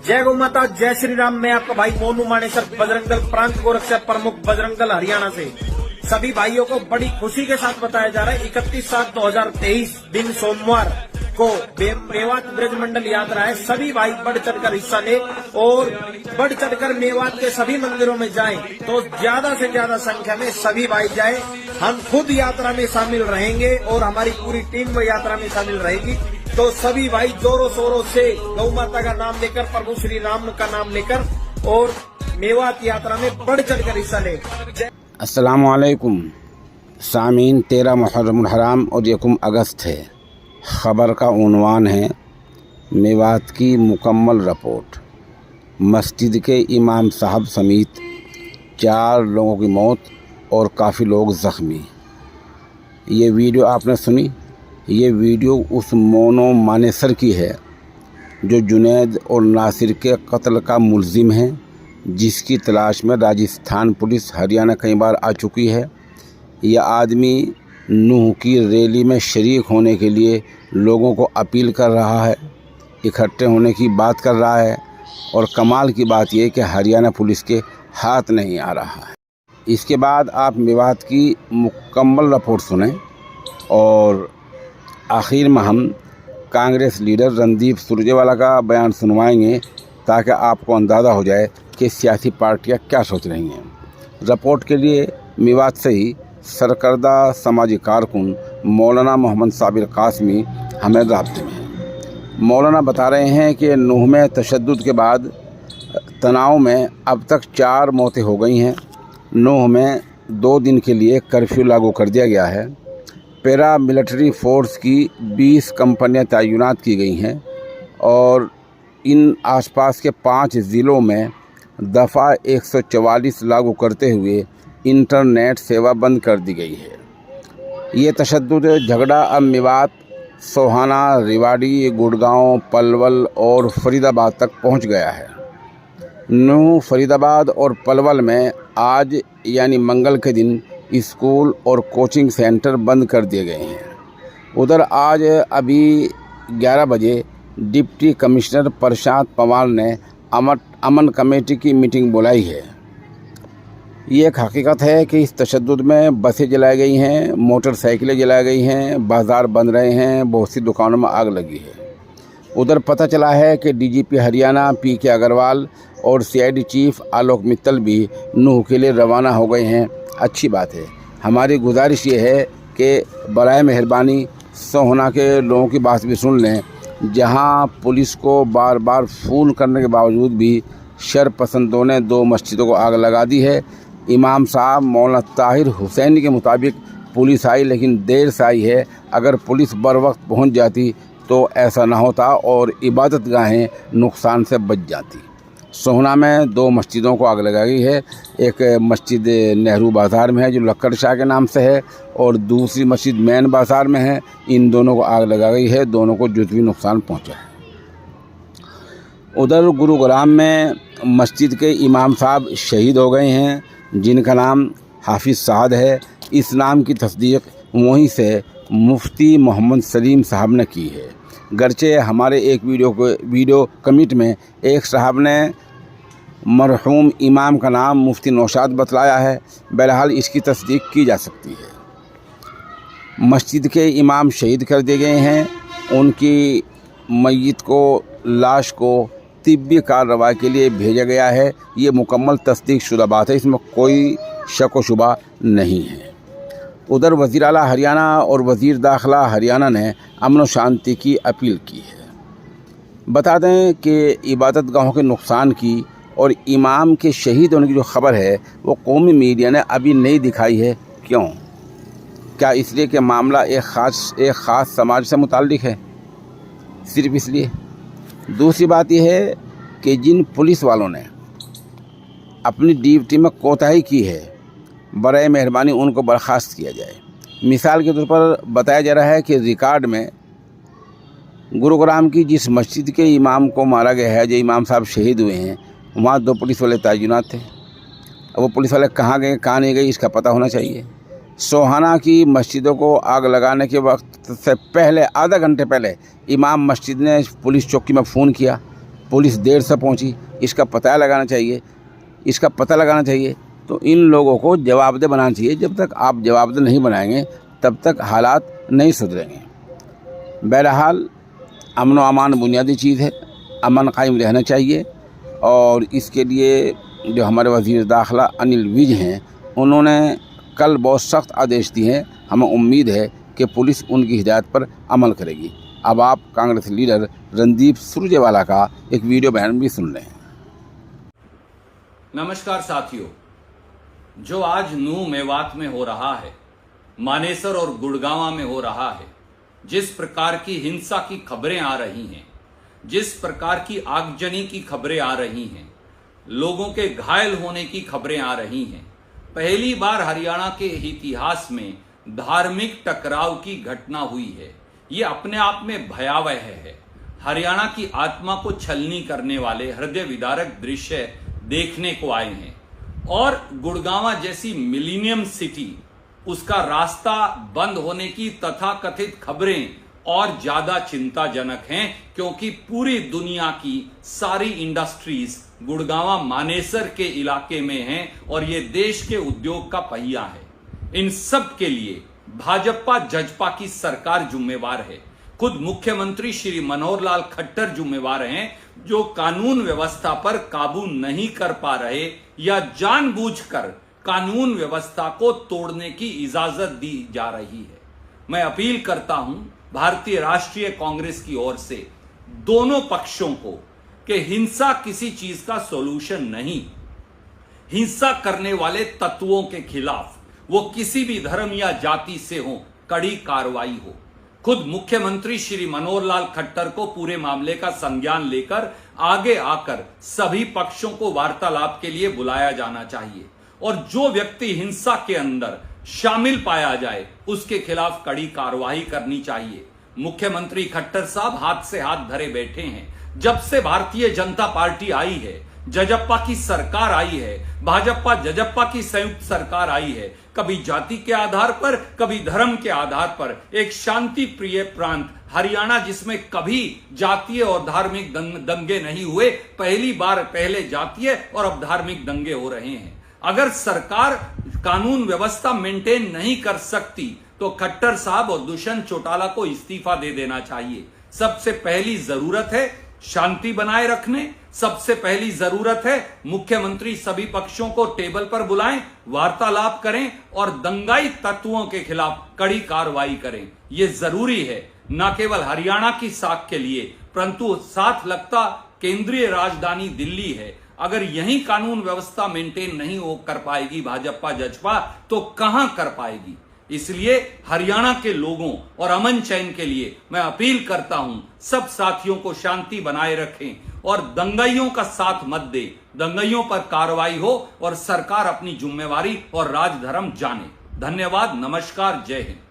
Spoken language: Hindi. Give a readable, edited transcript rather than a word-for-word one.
जय गौ माता, जय श्री राम। मैं आपका भाई मोनू मानेसर, बजरंग दल प्रांत गोरक्षा प्रमुख, बजरंग दल हरियाणा से सभी भाइयों को बड़ी खुशी के साथ बताया जा रहा है 31/7/2023 दिन सोमवार को मेवात ब्रज मंडल यात्रा है। सभी भाई बढ़ चढ़कर हिस्सा ले और बढ़ चढ़कर मेवात के सभी मंदिरों में जाएं, तो ज्यादा से ज्यादा संख्या में सभी भाई जाएं। हम खुद यात्रा में शामिल रहेंगे और हमारी पूरी टीम वो यात्रा में शामिल रहेगी। तो सभी भाई जोरों शोरों से गौ माता का नाम लेकर, प्रभु श्री राम का नाम लेकर और मेवात यात्रा में बढ़ चढ़कर हिस्सा ले। अस्सलामु अलैकुम सामीन। 13 मुहर्रम हराम और 1 अगस्त है। ख़बर का उन्वान है मेवात की मुकम्मल रिपोर्ट। मस्जिद के इमाम साहब समेत 4 लोगों की मौत और काफ़ी लोग ज़ख्मी। ये वीडियो आपने सुनी? ये वीडियो उस मोनू मानेसर की है जो जुनैद और नासिर के कत्ल का मुलजिम है, जिसकी तलाश में राजस्थान पुलिस हरियाणा कई बार आ चुकी है। यह आदमी नूह की रैली में शरीक होने के लिए लोगों को अपील कर रहा है, इकट्ठे होने की बात कर रहा है, और कमाल की बात यह कि हरियाणा पुलिस के हाथ नहीं आ रहा है। इसके बाद आप मेवात की मुकम्मल रिपोर्ट सुनें और आखिर में हम कांग्रेस लीडर रणदीप सुरजेवाला का बयान सुनवाएंगे ताकि आपको अंदाज़ा हो जाए कि सियासी पार्टियां क्या सोच रही हैं। रिपोर्ट के लिए मेवात से ही सरकर्दा समाजी कारकुन मौलाना मोहम्मद साबिर कासमी हमें राब्ते में हैं। मौलाना बता रहे हैं कि नूह में तशद्दुद के बाद तनाव में अब तक 4 मौतें हो गई हैं। नूह में 2 दिन के लिए कर्फ्यू लागू कर दिया गया है। पैरा मिलिट्री फोर्स की 20 कंपनियां तैनात की गई हैं और इन आसपास के 5 ज़िलों में दफ़ा 144 लागू करते हुए इंटरनेट सेवा बंद कर दी गई है। ये तशद्दुद झगड़ा अब मेवात, सोहाना, रेवाड़ी, गुड़गांव, पलवल और फरीदाबाद तक पहुंच गया है। नूह, फरीदाबाद और पलवल में आज यानी मंगल के दिन स्कूल और कोचिंग सेंटर बंद कर दिए गए हैं। उधर आज अभी 11 बजे डिप्टी कमिश्नर प्रशांत पवार ने अमन कमेटी की मीटिंग बुलाई है। ये एक हकीकत है कि इस तशद्दुद में बसें जलाई गई हैं, मोटरसाइकिलें जलाई गई हैं, बाज़ार बंद रहे हैं, बहुत सी दुकानों में आग लगी है। उधर पता चला है कि डीजीपी हरियाणा पीके अग्रवाल और सीआईडी चीफ आलोक मित्तल भी नूह के लिए रवाना हो गए हैं। अच्छी बात है। हमारी गुजारिश ये है कि बराए मेहरबानी सोहना के लोगों की बात भी सुन लें, जहां पुलिस को बार बार फ़ोन करने के बावजूद भी शरपसंदों ने 2 मस्जिदों को आग लगा दी है। इमाम साहब मौलाना ताहिर हुसैनी के मुताबिक पुलिस आई, लेकिन देर से आई है। अगर पुलिस बर वक्त पहुँच जाती तो ऐसा ना होता और इबादत गाहें नुकसान से बच जाती। सोहना में 2 मस्जिदों को आग लगाई है। एक मस्जिद नेहरू बाज़ार में है जो लक्कड़ शाह के नाम से है, और दूसरी मस्जिद मैन बाज़ार में है। इन दोनों को आग लगा गई है, दोनों को जुज़वी नुकसान पहुंचा है। उधर गुरुग्राम में मस्जिद के इमाम साहब शहीद हो गए हैं, जिनका नाम हाफिज़ साद है। इस नाम की तस्दीक वहीं से मुफ्ती मोहम्मद सलीम साहब ने की है। गर्चे हमारे एक वीडियो कमिट में एक साहब ने मरहूम इमाम का नाम मुफ्ती नौशाद बतलाया है। बहरहाल इसकी तस्दीक की जा सकती है। मस्जिद के इमाम शहीद कर दिए गए हैं। उनकी मय्यत को, लाश को तिब्बी कार्रवाई के लिए भेजा गया है। ये मुकम्मल तस्दीक शुदा बात है, इसमें कोई शक व शुबा नहीं है। उधर वज़ीर आला हरियाणा और वज़ीर दाखिला हरियाणा ने अमन व शांति की अपील की है। बता दें कि इबादत गाहों के नुकसान की और इमाम के शहीद होने की जो खबर है वो कौमी मीडिया ने अभी नहीं दिखाई है। क्यों? क्या इसलिए कि मामला एक ख़ास समाज से मुताल्लिक़ है? सिर्फ इसलिए? दूसरी बात यह है कि जिन पुलिस वालों ने अपनी ड्यूटी में कोताही की है, बराए मेहरबानी उनको बर्खास्त किया जाए। मिसाल के तौर पर बताया जा रहा है कि रिकॉर्ड में गुरुग्राम की जिस मस्जिद के इमाम को मारा गया है, जो इमाम साहब शहीद हुए हैं, वहाँ 2 पुलिस वाले तैनात थे। अब वो पुलिस वाले कहाँ गए, कहाँ नहीं गए, इसका पता होना चाहिए। सोहाना की मस्जिदों को आग लगाने के वक्त से पहले, आधा घंटे पहले, इमाम मस्जिद ने पुलिस चौकी में फ़ोन किया पुलिस देर से पहुंची, इसका पता लगाना चाहिए। तो इन लोगों को जवाबदेह बनाना चाहिए। जब तक आप जवाबदेह नहीं बनाएंगे तब तक हालात नहीं सुधरेंगे। बहरहाल अमन व अमान बुनियादी चीज़ है, अमन कायम रहना चाहिए। और इसके लिए जो हमारे वज़ीर दाखिला अनिल विज हैं, उन्होंने कल बहुत सख्त आदेश दिए हैं। हमें उम्मीद है कि पुलिस उनकी हिदायत पर अमल करेगी। अब आप कांग्रेस लीडर रणदीप सुरजेवाला का एक वीडियो बयान भी सुन लें। नमस्कार साथियों, जो आज नू मेवात में हो रहा है, मानेसर और गुड़गांवा में हो रहा है, जिस प्रकार की हिंसा की खबरें आ रही हैं, जिस प्रकार की आगजनी की खबरें आ रही हैं, लोगों के घायल होने की खबरें आ रही हैं, पहली बार हरियाणा के इतिहास में धार्मिक टकराव की घटना हुई है। ये अपने आप में भयावह है। हरियाणा की आत्मा को छलनी करने वाले हृदय विदारक दृश्य देखने को आए हैं। और गुड़गांवा जैसी मिलीनियम सिटी, उसका रास्ता बंद होने की तथाकथित खबरें और ज्यादा चिंताजनक हैं, क्योंकि पूरी दुनिया की सारी इंडस्ट्रीज गुड़गांवा मानेसर के इलाके में हैं और ये देश के उद्योग का पहिया है। इन सब के लिए भाजपा जजपा की सरकार जिम्मेवार है। खुद मुख्यमंत्री श्री मनोहर लाल खट्टर जिम्मेवार हैं, जो कानून व्यवस्था पर काबू नहीं कर पा रहे या जानबूझकर कानून व्यवस्था को तोड़ने की इजाजत दी जा रही है। मैं अपील करता हूं भारतीय राष्ट्रीय कांग्रेस की ओर से दोनों पक्षों को कि हिंसा किसी चीज का सॉल्यूशन नहीं। हिंसा करने वाले तत्वों के खिलाफ, वो किसी भी धर्म या जाति से हो, कड़ी कार्रवाई हो। खुद मुख्यमंत्री श्री मनोहर लाल खट्टर को पूरे मामले का संज्ञान लेकर आगे आकर सभी पक्षों को वार्तालाप के लिए बुलाया जाना चाहिए और जो व्यक्ति हिंसा के अंदर शामिल पाया जाए उसके खिलाफ कड़ी कार्रवाई करनी चाहिए। मुख्यमंत्री खट्टर साहब हाथ से हाथ धरे बैठे हैं। जब से भारतीय जनता पार्टी आई है, जजप्पा की सरकार आई है, भाजपा जजप्पा की संयुक्त सरकार आई है, कभी जाति के आधार पर, कभी धर्म के आधार पर एक शांति प्रिय प्रांत हरियाणा, जिसमें कभी जातीय और धार्मिक दंगे नहीं हुए, पहली बार पहले जातीय और अब धार्मिक दंगे हो रहे हैं। अगर सरकार कानून व्यवस्था मेंटेन नहीं कर सकती तो खट्टर साहब और दुष्यंत चौटाला को इस्तीफा दे देना चाहिए। सबसे पहली जरूरत है शांति बनाए रखने, सबसे पहली जरूरत है मुख्यमंत्री सभी पक्षों को टेबल पर बुलाएं, वार्तालाप करें और दंगाई तत्वों के खिलाफ कड़ी कार्रवाई करें। यह जरूरी है, न केवल हरियाणा की साख के लिए, परंतु साथ लगता केंद्रीय राजधानी दिल्ली है। अगर यही कानून व्यवस्था मेंटेन नहीं हो कर पाएगी भाजपा जजपा, तो कहां कर पाएगी। इसलिए हरियाणा के लोगों और अमन चैन के लिए मैं अपील करता हूं, सब साथियों को शांति बनाए रखें और दंगाइयों का साथ मत दे। दंगाइयों पर कार्रवाई हो और सरकार अपनी जिम्मेवारी और राजधर्म जाने। धन्यवाद, नमस्कार, जय हिंद।